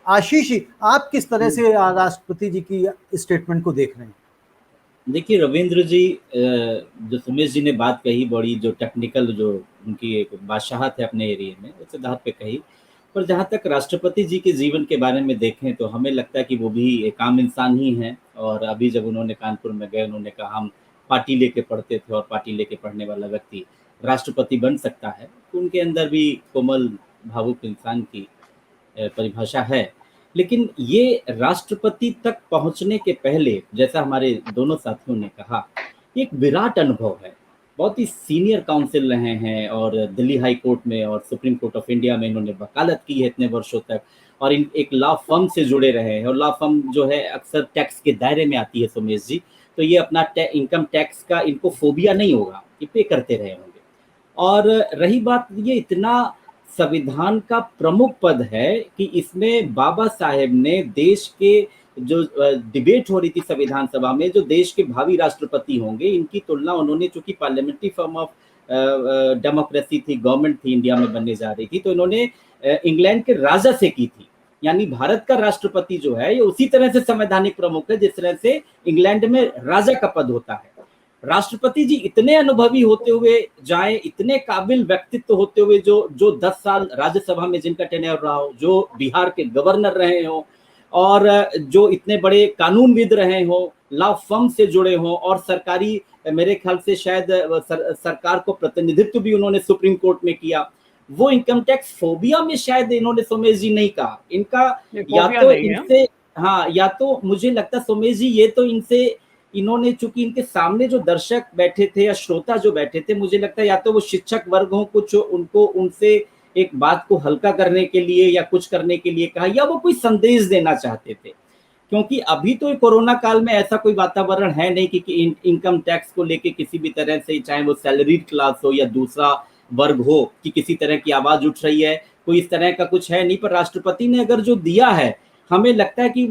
आशीष जी, आप किस तरह से राष्ट्रपति जी की स्टेटमेंट को देख रहे हैं? देखिए रविंद्र जी, जो सुमेश जी ने बात कही, बड़ी जो टेक्निकल जो उनकी एक बादशाहत है अपने एरिया में, उस आधार पे कही। पर जहाँ तक राष्ट्रपति जी के जीवन के बारे में देखें तो हमें लगता है कि वो भी एक आम इंसान ही हैं। और अभी जब उन्होंने कानपुर में गए, उन्होंने कहा हम पार्टी लेके पढ़ते थे और पार्टी लेके पढ़ने वाला व्यक्ति राष्ट्रपति बन सकता है, तो उनके अंदर भी कोमल भावुक इंसान की परिभाषा है। लेकिन ये राष्ट्रपति तक पहुँचने के पहले, जैसा हमारे दोनों साथियों ने कहा, एक विराट अनुभव है। बहुत ही सीनियर काउंसिल रहे हैं और दिल्ली हाई कोर्ट में और सुप्रीम कोर्ट ऑफ इंडिया में इन्होंने वकालत की है इतने वर्षों तक। और इन एक लॉ फर्म से जुड़े रहे हैं, और लॉ फर्म जो है अक्सर टैक्स के दायरे में आती है सुमेश जी। तो ये अपना इनकम टैक्स का इनको फोबिया नहीं होगा, ये पे करते रहे होंगे। और रही बात, ये इतना संविधान का प्रमुख पद है कि इसमें बाबा साहेब ने देश के जो डिबेट हो रही थी संविधान सभा में, जो देश के भावी राष्ट्रपति होंगे, इनकी तुलना उन्होंने, चूंकि पार्लियामेंट्री फॉर्म ऑफ डेमोक्रेसी थी, गवर्नमेंट थी इंडिया में बनने जा रही थी, तो इन्होंने इंग्लैंड के राजा से की थी। यानी भारत का राष्ट्रपति जो है ये उसी तरह से संवैधानिक प्रमुख है जिस तरह से इंग्लैंड में राजा का पद होता है। राष्ट्रपति जी इतने अनुभवी होते हुए जाए, इतने काबिल व्यक्तित्व होते हुए, जो 10 साल राज्यसभा में जिनका टेन्योर रहा हो, जो बिहार के गवर्नर रहे हो, और जो इतने बड़े कानूनविद रहे हो, लॉ फर्म से जुड़े हो, और सरकारी, मेरे ख्याल से शायद सरकार को प्रतिनिधित्व भी उन्होंने सुप्रीम कोर्ट में किया। वो इनकम टैक्स फोबिया में शायद इन्होंने सोमेश जी नहीं कहा। इनका या तो इनसे, हाँ, या तो मुझे लगता सोमेश जी, ये तो इनसे, इन्होंने, चूंकि इनके सामने जो दर्शक बैठे थे या श्रोता जो बैठे थे, मुझे लगता है या तो वो शिक्षक वर्ग हो, कुछ उनको उनसे एक बात को हल्का करने के लिए या कुछ करने के लिए कहा, या वो कोई संदेश देना चाहते थे। क्योंकि अभी तो कोरोना काल में ऐसा कोई वातावरण है नहीं कि इनकम टैक्स को लेके किसी भी तरह से, चाहे वो सैलरीड क्लास हो या दूसरा वर्ग हो, कि किसी तरह की आवाज उठ रही है, कोई इस तरह का कुछ है नहीं। पर राष्ट्रपति ने अगर जो दिया है, हमें लगता है कि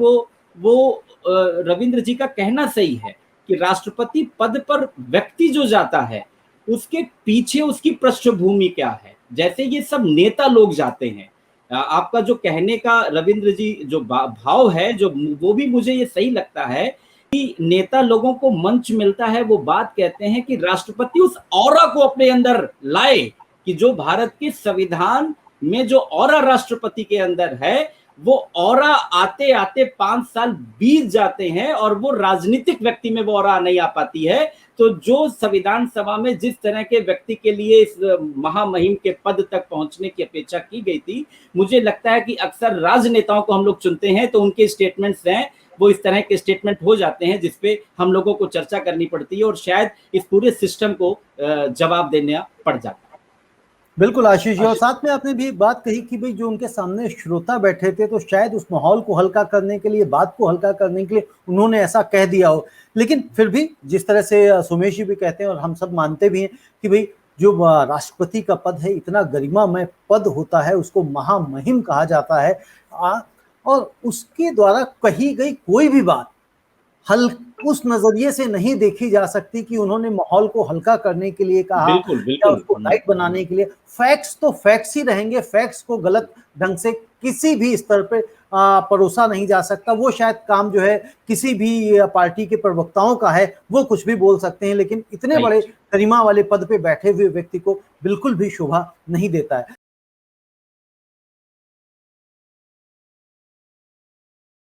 वो रविंद्र जी का कहना सही है कि राष्ट्रपति पद पर व्यक्ति जो जाता है, उसके पीछे उसकी पृष्ठभूमि क्या है। जैसे ये सब नेता लोग जाते हैं, आपका जो कहने का रविंद्र जी जो भाव है, जो वो भी मुझे ये सही लगता है कि नेता लोगों को मंच मिलता है, वो बात कहते हैं कि राष्ट्रपति उस ऑरा को अपने अंदर लाए, कि जो भारत के संविधान में जो ऑरा राष्ट्रपति के अंदर है, वो ऑरा आते आते 5 साल बीत जाते हैं और वो राजनीतिक व्यक्ति में वो ऑरा नहीं आ पाती है। तो जो संविधान सभा में जिस तरह के व्यक्ति के लिए इस महामहिम के पद तक पहुंचने की अपेक्षा की गई थी, मुझे लगता है कि अक्सर राजनेताओं को हम लोग चुनते हैं तो उनके स्टेटमेंट्स हैं वो इस तरह के स्टेटमेंट हो जाते हैं जिसपे हम लोगों को चर्चा करनी पड़ती है और शायद इस पूरे सिस्टम को जवाब देना पड़ जाता है। बिल्कुल आशीष जी, और साथ में आपने भी बात कही कि भाई जो उनके सामने श्रोता बैठे थे तो शायद उस माहौल को हल्का करने के लिए, बात को हल्का करने के लिए उन्होंने ऐसा कह दिया हो। लेकिन फिर भी जिस तरह से सुमेश जी भी कहते हैं और हम सब मानते भी हैं कि भाई जो राष्ट्रपति का पद है, इतना गरिमामय पद होता है, उसको महामहिम कहा जाता है, और उसके द्वारा कही गई कोई भी बात उस नजरिए से नहीं देखी जा सकती कि उन्होंने माहौल को हल्का करने के लिए कहा या उसको लाइट बनाने के लिए। फैक्ट्स तो फैक्ट्स ही रहेंगे, फैक्ट्स को गलत ढंग से किसी भी स्तर पे परोसा नहीं जा सकता। वो शायद काम जो है किसी भी पार्टी के प्रवक्ताओं का है, वो कुछ भी बोल सकते हैं, लेकिन इतने बड़े गरिमा वाले पद पे बैठे हुए व्यक्ति को बिल्कुल भी शोभा नहीं देता है।